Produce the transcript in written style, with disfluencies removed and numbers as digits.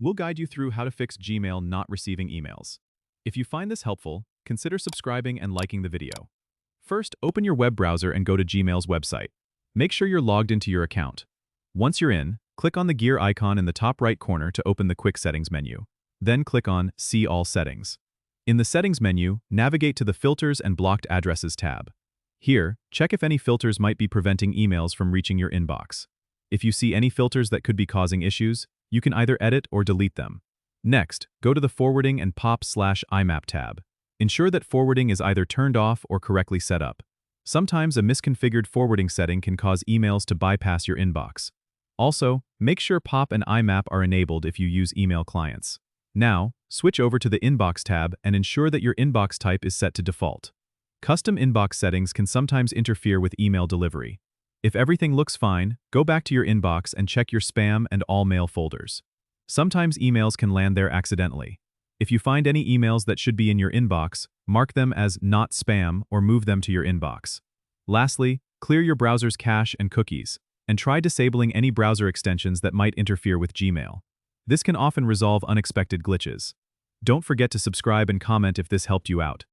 We'll guide you through how to fix Gmail not receiving emails. If you find this helpful, consider subscribing and liking the video. First, open your web browser and go to Gmail's website. Make sure you're logged into your account. Once you're in, click on the gear icon in the top right corner to open the Quick Settings menu. Then click on See All Settings. In the Settings menu, navigate to the Filters and Blocked Addresses tab. Here, check if any filters might be preventing emails from reaching your inbox. If you see any filters that could be causing issues, you can either edit or delete them. Next, go to the Forwarding and POP/IMAP tab. Ensure that forwarding is either turned off or correctly set up. Sometimes a misconfigured forwarding setting can cause emails to bypass your inbox. Also, make sure POP and IMAP are enabled if you use email clients. Now, switch over to the Inbox tab and ensure that your inbox type is set to default. Custom inbox settings can sometimes interfere with email delivery. If everything looks fine, go back to your inbox and check your spam and all mail folders. Sometimes emails can land there accidentally. If you find any emails that should be in your inbox, mark them as not spam or move them to your inbox. Lastly, clear your browser's cache and cookies, and try disabling any browser extensions that might interfere with Gmail. This can often resolve unexpected glitches. Don't forget to subscribe and comment if this helped you out.